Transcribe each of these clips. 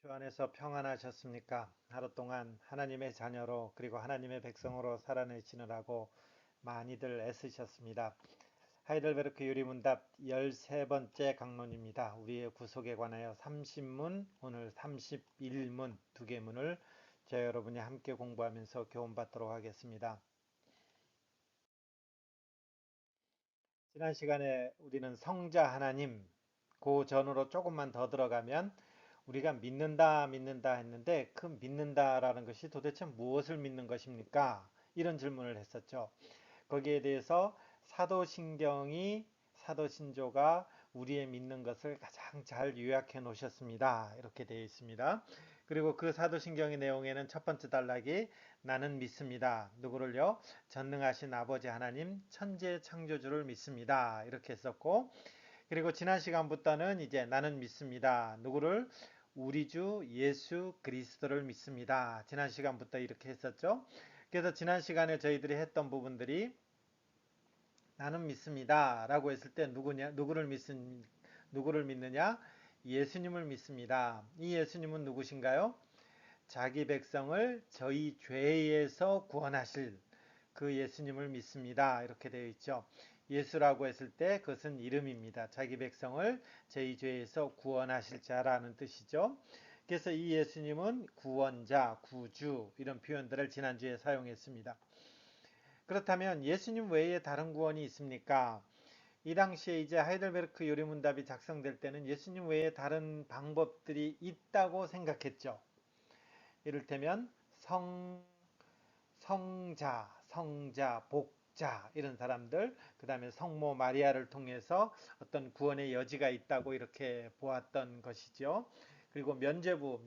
주 안에서 평안하셨습니까? 하루 동안 하나님의 자녀로 그리고 하나님의 백성으로 살아내시느라고 많이들 애쓰셨습니다. 하이델베르크 유리문답 13번째 강론입니다. 우리의 구속에 관하여 30문, 오늘 31문 두 개문을 저 여러분이 함께 공부하면서 교훈받도록 하겠습니다. 지난 시간에 우리는 성자 하나님, 그 전으로 조금만 더 들어가면 우리가 믿는다 했는데 그 믿는다라는 것이 도대체 무엇을 믿는 것입니까? 이런 질문을 했었죠. 거기에 대해서 사도신조가 우리의 믿는 것을 가장 잘 요약해 놓으셨습니다. 이렇게 되어 있습니다. 그리고 그 사도신경의 내용에는 첫 번째 단락이 나는 믿습니다. 누구를요? 전능하신 아버지 하나님 천재 창조주를 믿습니다. 이렇게 했었고, 그리고 지난 시간부터는 이제 나는 믿습니다. 누구를? 우리 주 예수 그리스도를 믿습니다. 지난 시간부터 이렇게 했었죠. 그래서 지난 시간에 저희들이 했던 부분들이 나는 믿습니다. 라고 했을 때 누구를 믿느냐? 예수님을 믿습니다. 이 예수님은 누구신가요? 자기 백성을 저희 죄에서 구원하실 그 예수님을 믿습니다. 이렇게 되어 있죠. 예수라고 했을 때 그것은 이름입니다. 자기 백성을 저희 죄에서 구원하실 자라는 뜻이죠. 그래서 이 예수님은 구원자, 구주 이런 표현들을 지난주에 사용했습니다. 그렇다면 예수님 외에 다른 구원이 있습니까? 이 당시에 이제 하이델베르크 요리문답이 작성될 때는 예수님 외에 다른 방법들이 있다고 생각했죠. 이를테면 성자, 복자 이런 사람들, 그 다음에 성모 마리아를 통해서 어떤 구원의 여지가 있다고 이렇게 보았던 것이죠. 그리고 면벌부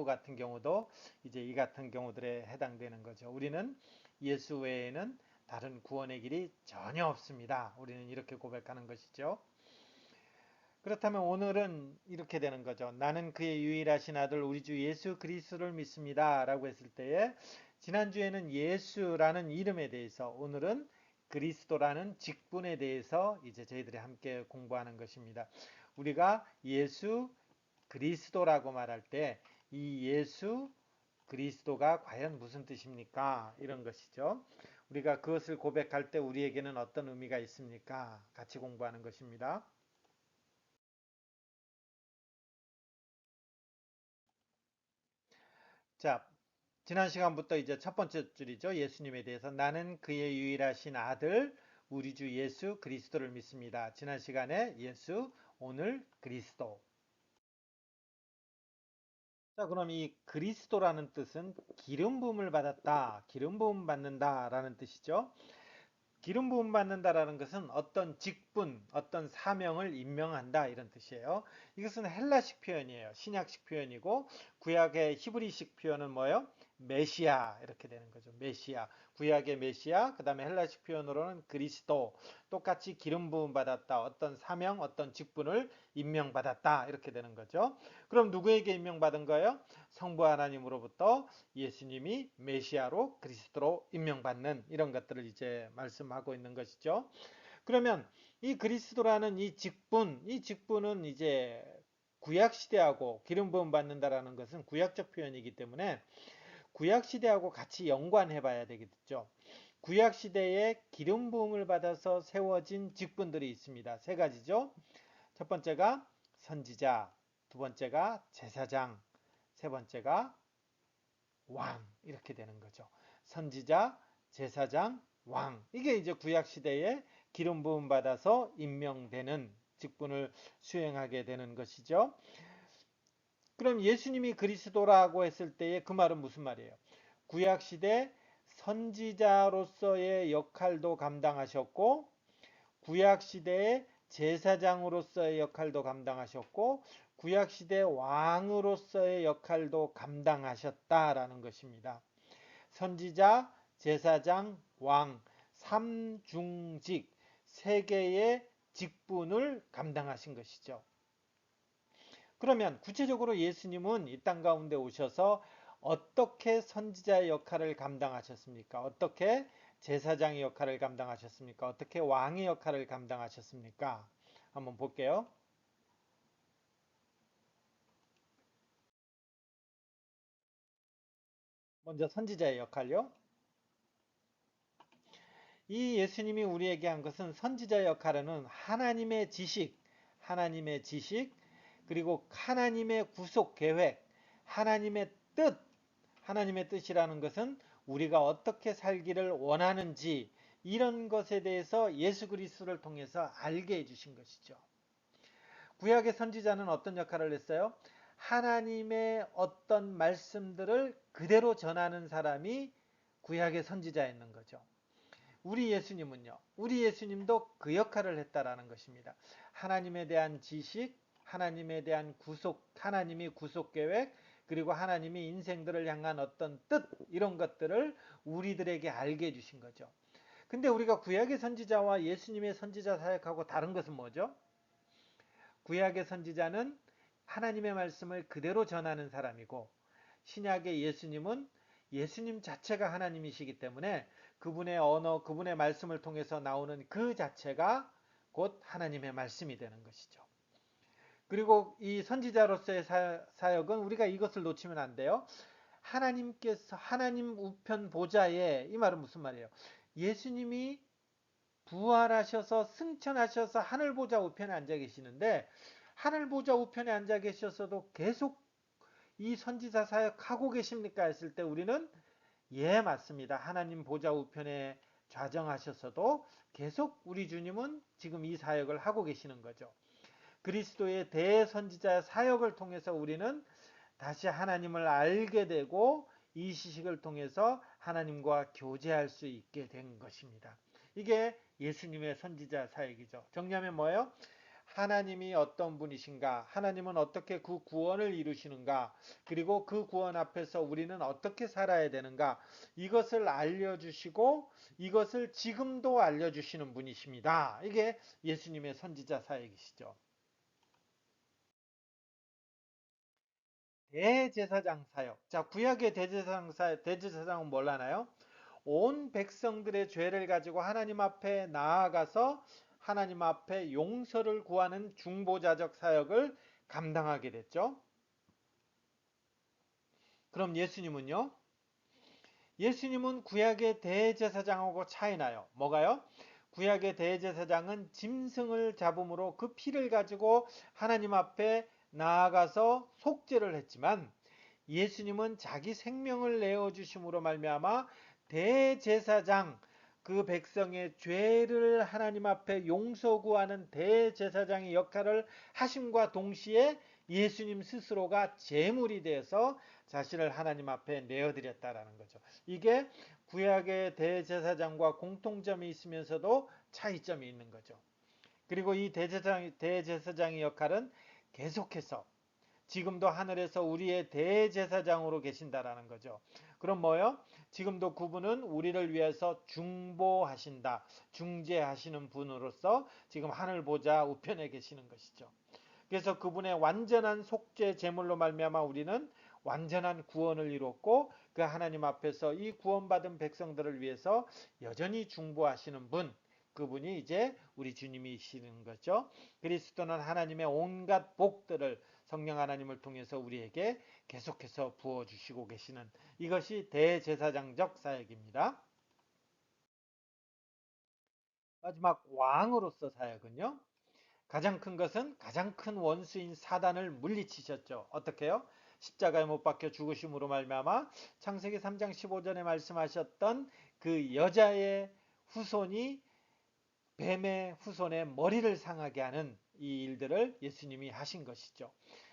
같은 경우도 이제 이 같은 경우들에 해당되는 거죠. 우리는 예수 외에는 다른 구원의 길이 전혀 없습니다. 우리는 이렇게 고백하는 것이죠. 그렇다면 오늘은 이렇게 되는 거죠. 나는 그의 유일하신 아들 우리 주 예수 그리스도를 믿습니다. 라고 했을 때에 지난주에는 예수라는 이름에 대해서 오늘은 그리스도라는 직분에 대해서 이제 저희들이 함께 공부하는 것입니다. 우리가 예수 그리스도라고 말할 때 이 예수 그리스도가 과연 무슨 뜻입니까? 이런 것이죠. 우리가 그것을 고백할 때 우리에게는 어떤 의미가 있습니까? 같이 공부하는 것입니다. 자, 지난 시간부터 이제 첫 번째 줄이죠. 예수님에 대해서 나는 그의 유일하신 아들 우리 주 예수 그리스도를 믿습니다. 지난 시간에 예수, 오늘 그리스도. 자, 그럼 이 그리스도라는 뜻은 기름 부음을 받았다, 기름 부음 받는다라는 뜻이죠. 기름 부음 받는다라는 것은 어떤 직분, 어떤 사명을 임명한다 이런 뜻이에요. 이것은 헬라식 표현이에요. 신약식 표현이고 구약의 히브리식 표현은 뭐예요? 메시아 이렇게 되는 거죠. 메시아. 구약의 메시아, 그다음에 헬라식 표현으로는 그리스도. 똑같이 기름 부음 받았다. 어떤 사명, 어떤 직분을 임명받았다 이렇게 되는 거죠. 그럼 누구에게 임명받은 거예요? 성부 하나님으로부터 예수님이 메시아로 그리스도로 임명받는 이런 것들을 이제 말씀하고 있는 것이죠. 그러면 이 그리스도라는 이 직분은 이제 구약 시대하고 기름 부음 받는다라는 것은 구약적 표현이기 때문에 구약 시대하고 같이 연관해 봐야 되겠죠. 구약 시대에 기름 부음을 받아서 세워진 직분들이 있습니다. 세 가지죠. 첫 번째가 선지자, 두 번째가 제사장, 세 번째가 왕 이렇게 되는 거죠. 선지자, 제사장, 왕 이게 이제 구약 시대에 기름 부음 받아서 임명되는 직분을 수행하게 되는 것이죠. 그럼 예수님이 그리스도라고 했을 때의 그 말은 무슨 말이에요? 구약 시대 선지자로서의 역할도 감당하셨고 구약 시대의 제사장으로서의 역할도 감당하셨고 구약 시대 왕으로서의 역할도 감당하셨다라는 것입니다. 선지자, 제사장, 왕, 삼중직 세 개의 직분을 감당하신 것이죠. 그러면 구체적으로 예수님은 이 땅 가운데 오셔서 어떻게 선지자의 역할을 감당하셨습니까? 어떻게 제사장의 역할을 감당하셨습니까? 어떻게 왕의 역할을 감당하셨습니까? 한번 볼게요. 먼저 선지자의 역할요. 이 예수님이 우리에게 한 것은 선지자 역할은 하나님의 지식, 그리고 하나님의 구속 계획, 하나님의 뜻, 하나님의 뜻이라는 것은 우리가 어떻게 살기를 원하는지 이런 것에 대해서 예수 그리스도를 통해서 알게 해주신 것이죠. 구약의 선지자는 어떤 역할을 했어요? 하나님의 어떤 말씀들을 그대로 전하는 사람이 구약의 선지자였는 거죠. 우리 예수님은요. 우리 예수님도 그 역할을 했다라는 것입니다. 하나님에 대한 지식, 하나님에 대한 하나님이 구속 계획, 그리고 하나님이 인생들을 향한 어떤 뜻 이런 것들을 우리들에게 알게 해주신 거죠. 근데 우리가 구약의 선지자와 예수님의 선지자 사역하고 다른 것은 뭐죠? 구약의 선지자는 하나님의 말씀을 그대로 전하는 사람이고 신약의 예수님은 예수님 자체가 하나님이시기 때문에 그분의 언어, 그분의 말씀을 통해서 나오는 그 자체가 곧 하나님의 말씀이 되는 것이죠. 그리고 이 선지자로서의 사역은 우리가 이것을 놓치면 안 돼요. 하나님께서 하나님 우편 보좌에 이 말은 무슨 말이에요? 예수님이 부활하셔서 승천하셔서 하늘 보좌 우편에 앉아 계시는데 하늘 보좌 우편에 앉아 계셔서도 계속 이 선지자 사역하고 계십니까? 했을 때 우리는 예, 맞습니다. 하나님 보좌 우편에 좌정하셔서도 계속 우리 주님은 지금 이 사역을 하고 계시는 거죠. 그리스도의 대선지자 사역을 통해서 우리는 다시 하나님을 알게 되고 이 지식을 통해서 하나님과 교제할 수 있게 된 것입니다. 이게 예수님의 선지자 사역이죠. 정리하면 뭐예요? 하나님이 어떤 분이신가? 하나님은 어떻게 그 구원을 이루시는가? 그리고 그 구원 앞에서 우리는 어떻게 살아야 되는가? 이것을 알려주시고 이것을 지금도 알려주시는 분이십니다. 이게 예수님의 선지자 사역이시죠. 대제사장 사역. 자, 구약의 대제사장은 뭘 하나요? 온 백성들의 죄를 가지고 하나님 앞에 나아가서 하나님 앞에 용서를 구하는 중보자적 사역을 감당하게 됐죠. 그럼 예수님은요? 예수님은 구약의 대제사장하고 차이 나요. 뭐가요? 구약의 대제사장은 짐승을 잡음으로 그 피를 가지고 하나님 앞에 나아가서 속죄를 했지만 예수님은 자기 생명을 내어 주심으로 말미암아 대제사장 그 백성의 죄를 하나님 앞에 용서 구하는 대제사장의 역할을 하심과 동시에 예수님 스스로가 제물이 되어서 자신을 하나님 앞에 내어드렸다라는 거죠. 이게 구약의 대제사장과 공통점이 있으면서도 차이점이 있는 거죠. 그리고 이 대제사장의 역할은 계속해서 지금도 하늘에서 우리의 대제사장으로 계신다라는 거죠. 그럼 뭐요? 지금도 그분은 우리를 위해서 중보하신다. 중재하시는 분으로서 지금 하늘 보좌 우편에 계시는 것이죠. 그래서 그분의 완전한 속죄 제물로 말미암아 우리는 완전한 구원을 이뤘고 그 하나님 앞에서 이 구원받은 백성들을 위해서 여전히 중보하시는 분 그분이 이제 우리 주님이시는 거죠. 그리스도는 하나님의 온갖 복들을 성령 하나님을 통해서 우리에게 계속해서 부어주시고 계시는 이것이 대제사장적 사역입니다. 마지막 왕으로서 사역은요. 가장 큰 것은 가장 큰 원수인 사단을 물리치셨죠. 어떻게요? 십자가에 못 박혀 죽으심으로 말미암아 창세기 3장 15절에 말씀하셨던 그 여자의 후손이 뱀의 후손의 머리를 상하게 하는 이 일들을 예수님이 하신 것이죠.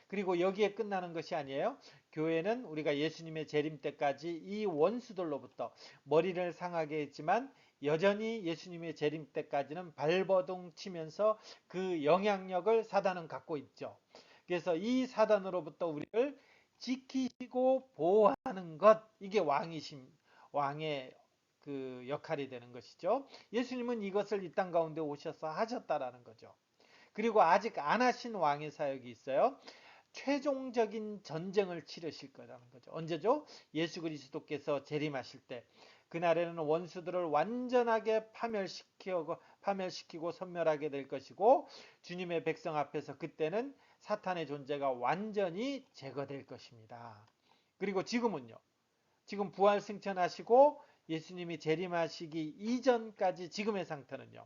그리고 여기에 끝나는 것이 아니에요. 교회는 우리가 예수님의 재림 때까지 이 원수들로부터 머리를 상하게 했지만 여전히 예수님의 재림 때까지는 발버둥 치면서 그 영향력을 사단은 갖고 있죠. 그래서 이 사단으로부터 우리를 지키시고 보호하는 것 이게 왕의 그 역할이 되는 것이죠. 예수님은 이것을 이 땅 가운데 오셔서 하셨다라는 거죠. 그리고 아직 안 하신 왕의 사역이 있어요. 최종적인 전쟁을 치르실 거라는 거죠. 언제죠? 예수 그리스도께서 재림하실 때. 그날에는 원수들을 완전하게 파멸시키고 섬멸하게 될 것이고 주님의 백성 앞에서 그때는 사탄의 존재가 완전히 제거될 것입니다. 그리고 지금은요. 지금 부활 승천하시고 예수님이 재림하시기 이전까지 지금의 상태는요.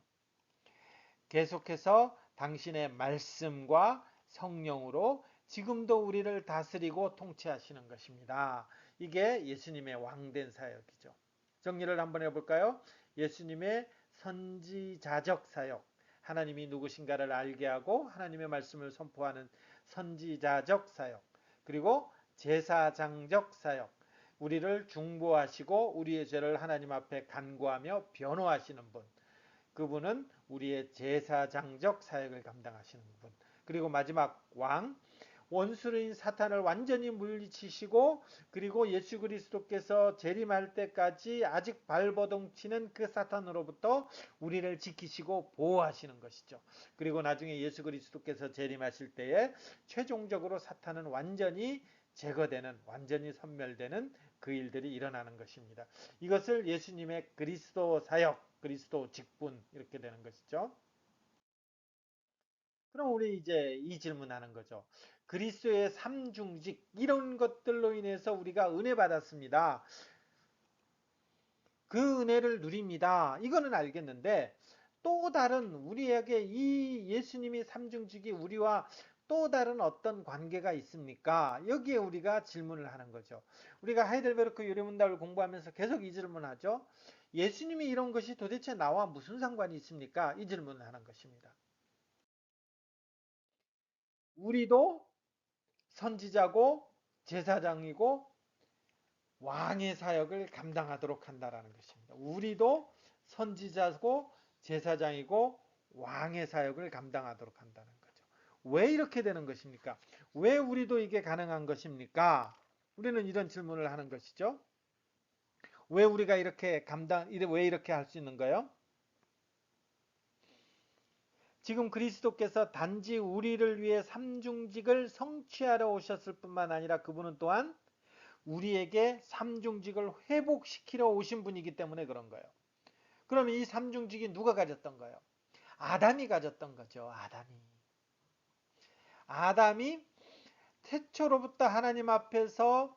계속해서 당신의 말씀과 성령으로 지금도 우리를 다스리고 통치하시는 것입니다. 이게 예수님의 왕된 사역이죠. 정리를 한번 해볼까요? 예수님의 선지자적 사역, 하나님이 누구신가를 알게 하고 하나님의 말씀을 선포하는 선지자적 사역, 그리고 제사장적 사역, 우리를 중보하시고 우리의 죄를 하나님 앞에 간구하며 변호하시는 분, 그분은 우리의 제사장적 사역을 감당하시는 분. 그리고 마지막 왕, 원수인 사탄을 완전히 물리치시고 그리고 예수 그리스도께서 재림할 때까지 아직 발버둥 치는 그 사탄으로부터 우리를 지키시고 보호하시는 것이죠. 그리고 나중에 예수 그리스도께서 재림하실 때에 최종적으로 사탄은 완전히 제거되는, 완전히 섬멸되는 그 일들이 일어나는 것입니다. 이것을 예수님의 그리스도 사역, 그리스도 직분 이렇게 되는 것이죠. 그럼 우리 이제 이 질문하는 거죠. 그리스도의 삼중직 이런 것들로 인해서 우리가 은혜 받았습니다. 그 은혜를 누립니다. 이거는 알겠는데 또 다른 우리에게 이 예수님이 삼중직이 우리와 또 다른 어떤 관계가 있습니까? 여기에 우리가 질문을 하는 거죠. 우리가 하이델베르크 유래문답을 공부하면서 계속 이 질문하죠. 예수님이 이런 것이 도대체 나와 무슨 상관이 있습니까? 이 질문을 하는 것입니다. 우리도 선지자고 제사장이고 왕의 사역을 감당하도록 한다라는 것입니다. 우리도 선지자고 제사장이고 왕의 사역을 감당하도록 한다는 거죠. 왜 이렇게 되는 것입니까? 왜 우리도 이게 가능한 것입니까? 우리는 이런 질문을 하는 것이죠. 왜 우리가 왜 이렇게 할 수 있는 거예요? 지금 그리스도께서 단지 우리를 위해 삼중직을 성취하러 오셨을 뿐만 아니라 그분은 또한 우리에게 삼중직을 회복시키러 오신 분이기 때문에 그런 거예요. 그러면 이 삼중직이 누가 가졌던 거예요? 아담이 가졌던 거죠. 아담이 태초로부터 하나님 앞에서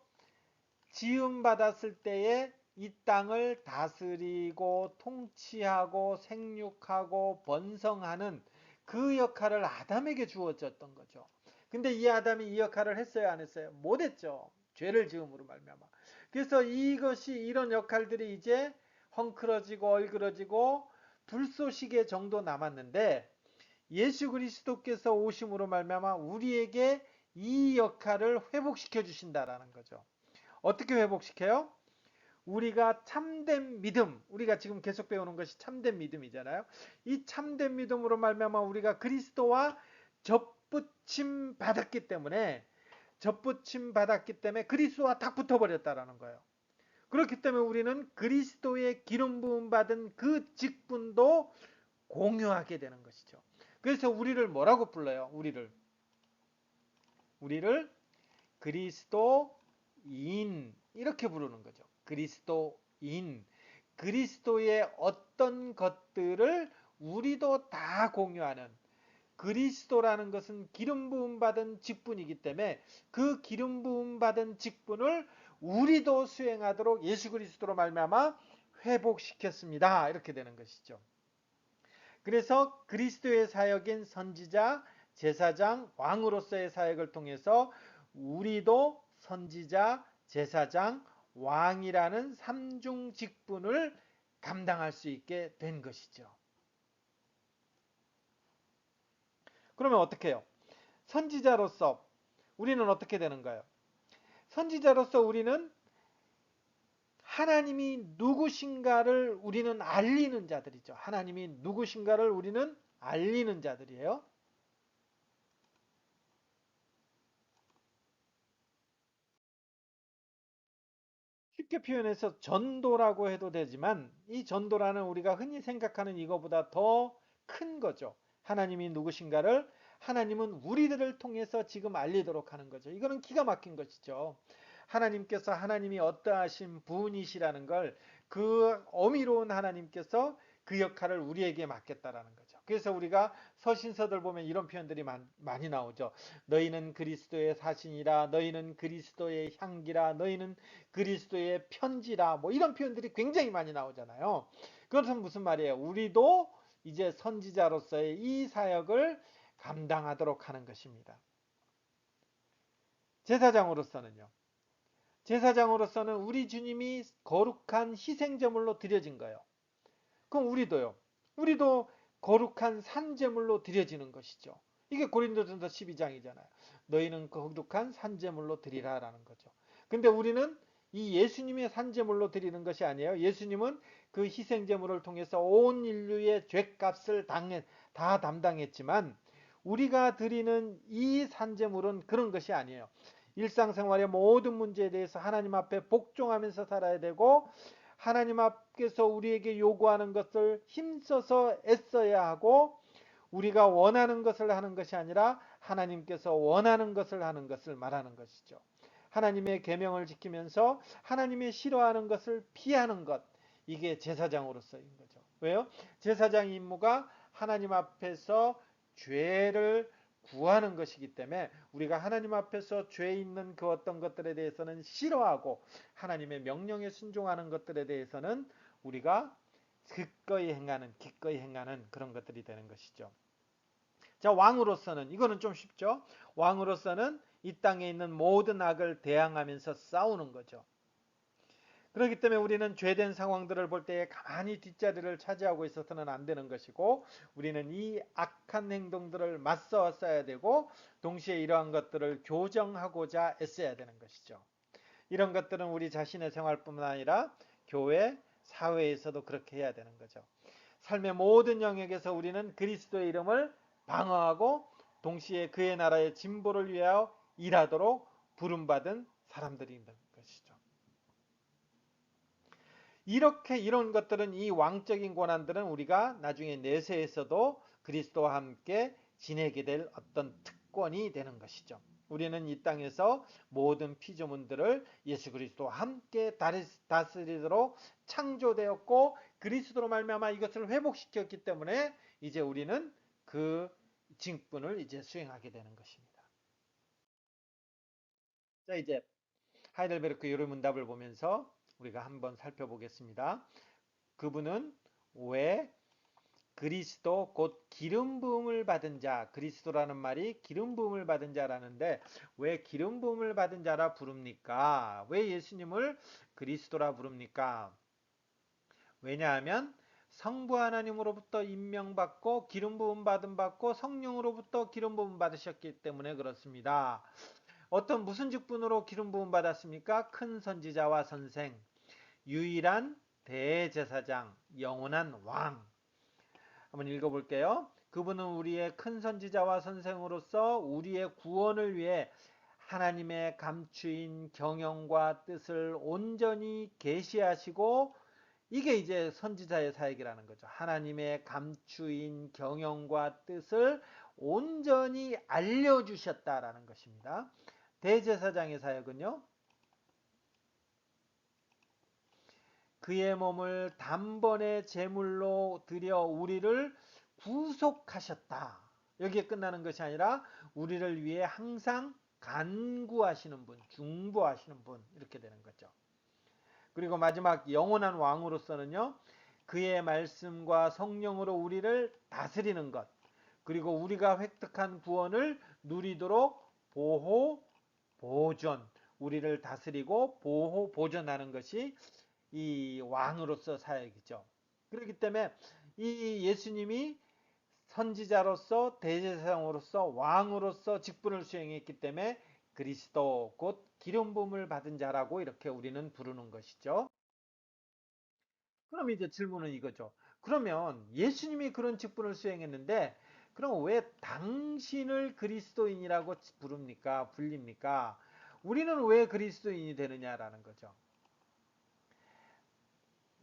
지음받았을 때에 이 땅을 다스리고 통치하고 생육하고 번성하는 그 역할을 아담에게 주어졌던 거죠. 근데 이 아담이 이 역할을 했어요, 안 했어요? 못했죠. 죄를 지음으로 말미암아. 그래서 이것이 이런 역할들이 이제 헝클어지고 얼그러지고 불쏘시개 정도 남았는데 예수 그리스도께서 오심으로 말미암아 우리에게 이 역할을 회복시켜 주신다라는 거죠. 어떻게 회복시켜요? 우리가 참된 믿음, 우리가 지금 계속 배우는 것이 참된 믿음이잖아요. 이 참된 믿음으로 말미암아 우리가 그리스도와 접붙임 받았기 때문에 그리스도와 딱 붙어버렸다라는 거예요. 그렇기 때문에 우리는 그리스도의 기름 부음 받은 그 직분도 공유하게 되는 것이죠. 그래서 우리를 뭐라고 불러요? 우리를 그리스도인 이렇게 부르는 거죠. 그리스도인. 그리스도의 어떤 것들을 우리도 다 공유하는, 그리스도라는 것은 기름 부음 받은 직분이기 때문에 그 기름 부음 받은 직분을 우리도 수행하도록 예수 그리스도로 말미암아 회복시켰습니다. 이렇게 되는 것이죠. 그래서 그리스도의 사역인 선지자, 제사장, 왕으로서의 사역을 통해서 우리도 선지자, 제사장, 왕이라는 삼중 직분을 감당할 수 있게 된 것이죠. 그러면 어떻게 해요? 선지자로서 우리는 어떻게 되는가요? 선지자로서 우리는 하나님이 누구신가를 우리는 알리는 자들이죠. 하나님이 누구신가를 우리는 알리는 자들이에요. 쉽게 표현해서 전도라고 해도 되지만 이 전도라는 우리가 흔히 생각하는 이거보다 더 큰 거죠. 하나님이 누구신가를 하나님은 우리들을 통해서 지금 알리도록 하는 거죠. 이거는 기가 막힌 것이죠. 하나님이 어떠하신 분이시라는 걸 그 어미로운 하나님께서 그 역할을 우리에게 맡겼다라는 거죠. 그래서 우리가 서신서들 보면 이런 표현들이 많이 나오죠. 너희는 그리스도의 사신이라, 너희는 그리스도의 향기라, 너희는 그리스도의 편지라, 뭐 이런 표현들이 굉장히 많이 나오잖아요. 그것은 무슨 말이에요? 우리도 이제 선지자로서의 이 사역을 감당하도록 하는 것입니다. 제사장으로서는요. 제사장으로서는 우리 주님이 거룩한 희생제물로 드려진 거예요. 그럼 우리도요. 우리도 거룩한 산제물로 드려지는 것이죠. 이게 고린도전서 12장이잖아요. 너희는 거룩한 산제물로 드리라라는 거죠. 근데 우리는 이 예수님의 산제물로 드리는 것이 아니에요. 예수님은 그 희생제물을 통해서 온 인류의 죄값을 다 담당했지만 우리가 드리는 이 산제물은 그런 것이 아니에요. 일상생활의 모든 문제에 대해서 하나님 앞에 복종하면서 살아야 되고 하나님 앞에서 우리에게 요구하는 것을 힘써서 애써야 하고 우리가 원하는 것을 하는 것이 아니라 하나님께서 원하는 것을 하는 것을 말하는 것이죠. 하나님의 계명을 지키면서 하나님의 싫어하는 것을 피하는 것, 이게 제사장으로서인 거죠. 왜요? 제사장 임무가 하나님 앞에서 죄를 구하는 것이기 때문에 우리가 하나님 앞에서 죄 있는 그 어떤 것들에 대해서는 싫어하고 하나님의 명령에 순종하는 것들에 대해서는 우리가 기꺼이 행하는 그런 것들이 되는 것이죠. 자, 왕으로서는 이거는 좀 쉽죠. 왕으로서는 이 땅에 있는 모든 악을 대항하면서 싸우는 거죠. 그렇기 때문에 우리는 죄된 상황들을 볼 때 가만히 뒷자리를 차지하고 있어서는 안 되는 것이고 우리는 이 악한 행동들을 맞서 싸야 되고 동시에 이러한 것들을 교정하고자 애써야 되는 것이죠. 이런 것들은 우리 자신의 생활뿐만 아니라 교회, 사회에서도 그렇게 해야 되는 거죠. 삶의 모든 영역에서 우리는 그리스도의 이름을 방어하고 동시에 그의 나라의 진보를 위하여 일하도록 부름받은 사람들인 것이죠. 이렇게 이런 것들은 이 왕적인 권한들은 우리가 나중에 내세에서도 그리스도와 함께 지내게 될 어떤 특권이 되는 것이죠. 우리는 이 땅에서 모든 피조물들을 예수 그리스도와 함께 다스리도록 창조되었고 그리스도로 말미암아 이것을 회복시켰기 때문에 이제 우리는 그 직분을 이제 수행하게 되는 것입니다. 자, 이제 하이델베르크 요르문답을 보면서 우리가 한번 살펴보겠습니다. 그분은 왜 그리스도 곧 기름 부음을 받은 자, 그리스도라는 말이 기름 부음을 받은 자라는데 왜 기름 부음을 받은 자라 부릅니까? 왜 예수님을 그리스도라 부릅니까? 왜냐하면 성부 하나님으로부터 임명받고 기름 부음 받고 성령으로부터 기름 부음 받으셨기 때문에 그렇습니다. 무슨 직분으로 기름 부음 받았습니까? 큰 선지자와 선생, 유일한 대제사장, 영원한 왕. 한번 읽어볼게요. 그분은 우리의 큰 선지자와 선생으로서 우리의 구원을 위해 하나님의 감추인 경영과 뜻을 온전히 계시하시고 이게 이제 선지자의 사역이라는 거죠. 하나님의 감추인 경영과 뜻을 온전히 알려주셨다라는 것입니다. 대제사장의 사역은요. 그의 몸을 단번에 제물로 드려 우리를 구속하셨다. 여기에 끝나는 것이 아니라 우리를 위해 항상 간구하시는 분, 중보하시는 분 이렇게 되는 거죠. 그리고 마지막 영원한 왕으로서는요. 그의 말씀과 성령으로 우리를 다스리는 것. 그리고 우리가 획득한 구원을 누리도록 보호, 보존. 우리를 다스리고 보호, 보존하는 것이 이 왕으로서 사역이죠. 그렇기 때문에 이 예수님이 선지자로서 대제사장으로서 왕으로서 직분을 수행했기 때문에 그리스도 곧 기름 부음을 받은 자라고 이렇게 우리는 부르는 것이죠. 그럼 이제 질문은 이거죠. 그러면 예수님이 그런 직분을 수행했는데 그럼 왜 당신을 그리스도인이라고 부릅니까? 불립니까? 우리는 왜 그리스도인이 되느냐라는 거죠.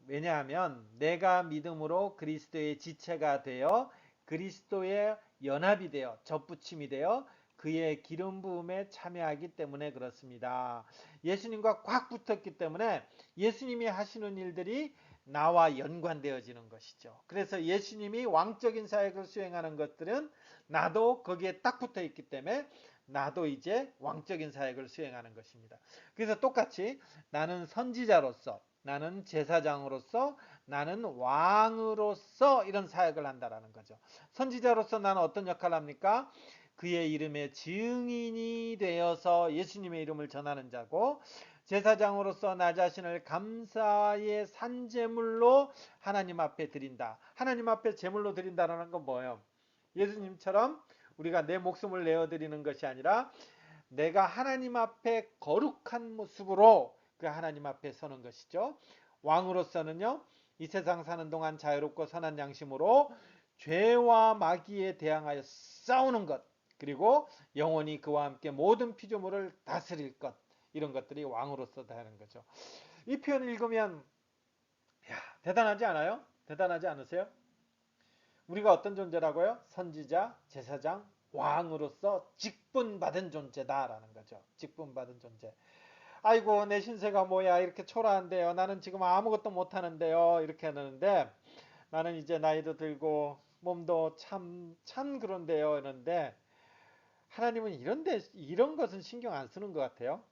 왜냐하면 내가 믿음으로 그리스도의 지체가 되어 그리스도의 연합이 되어 접붙임이 되어 그의 기름 부음에 참여하기 때문에 그렇습니다. 예수님과 꽉 붙었기 때문에 예수님이 하시는 일들이 나와 연관되어지는 것이죠. 그래서 예수님이 왕적인 사역을 수행하는 것들은 나도 거기에 딱 붙어 있기 때문에 나도 이제 왕적인 사역을 수행하는 것입니다. 그래서 똑같이 나는 선지자로서, 나는 제사장으로서, 나는 왕으로서 이런 사역을 한다라는 거죠. 선지자로서 나는 어떤 역할을 합니까? 그의 이름의 증인이 되어서 예수님의 이름을 전하는 자고, 제사장으로서 나 자신을 감사의 산제물로 하나님 앞에 드린다. 하나님 앞에 제물로 드린다라는 건 뭐예요? 예수님처럼 우리가 내 목숨을 내어 드리는 것이 아니라 내가 하나님 앞에 거룩한 모습으로 그 하나님 앞에 서는 것이죠. 왕으로서는요, 이 세상 사는 동안 자유롭고 선한 양심으로 죄와 마귀에 대항하여 싸우는 것, 그리고 영원히 그와 함께 모든 피조물을 다스릴 것, 이런 것들이 왕으로서 하는 거죠. 이 표현을 읽으면 대단하지 않아요? 대단하지 않으세요? 우리가 어떤 존재라고요? 선지자, 제사장, 왕으로서 직분받은 존재다라는 거죠. 직분받은 존재. 아이고 내 신세가 뭐야 이렇게 초라한데요. 나는 지금 아무것도 못하는데요. 이렇게 하는데 나는 이제 나이도 들고 몸도 참 그런데요. 이런데 하나님은 이런 것은 신경 안 쓰는 것 같아요.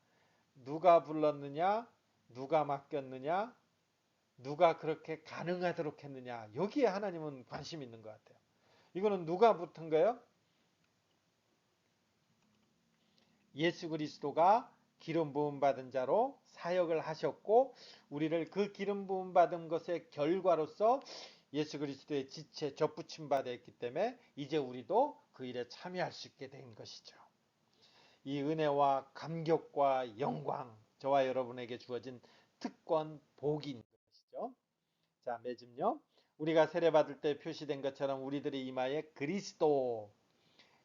누가 불렀느냐, 누가 맡겼느냐, 누가 그렇게 가능하도록 했느냐. 여기에 하나님은 관심 있는 것 같아요. 이거는 누가 붙은 거예요? 예수 그리스도가 기름 부음 받은 자로 사역을 하셨고 우리를 그 기름 부음 받은 것의 결과로서 예수 그리스도의 지체 접붙임 받아 있기 때문에 이제 우리도 그 일에 참여할 수 있게 된 것이죠. 이 은혜와 감격과 영광 저와 여러분에게 주어진 특권 복인 것이죠. 자, 매즘요. 우리가 세례받을 때 표시된 것처럼 우리들의 이마에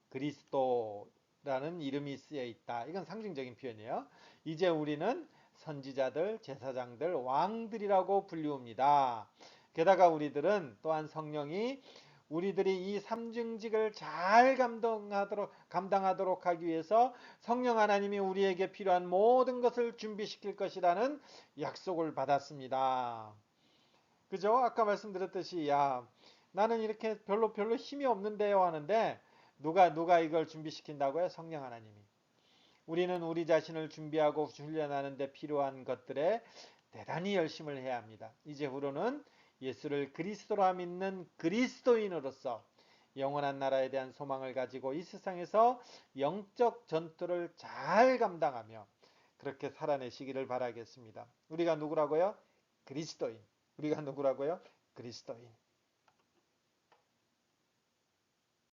그리스도라는 이름이 쓰여 있다. 이건 상징적인 표현이에요. 이제 우리는 선지자들, 제사장들, 왕들이라고 불리웁니다. 게다가 우리들은 또한 성령이 우리들이 이 삼중직을 잘 감당하도록 하기 위해서 성령 하나님이 우리에게 필요한 모든 것을 준비시킬 것이라는 약속을 받았습니다. 그죠? 아까 말씀드렸듯이 나는 이렇게 별로 힘이 없는데요 하는데 누가 이걸 준비시킨다고요? 성령 하나님이. 우리는 우리 자신을 준비하고 훈련하는 데 필요한 것들에 대단히 열심을 해야 합니다. 이제후로는 예수를 그리스도라 믿는 그리스도인으로서 영원한 나라에 대한 소망을 가지고 이 세상에서 영적 전투를 잘 감당하며 그렇게 살아내시기를 바라겠습니다. 우리가 누구라고요? 그리스도인. 우리가 누구라고요? 그리스도인.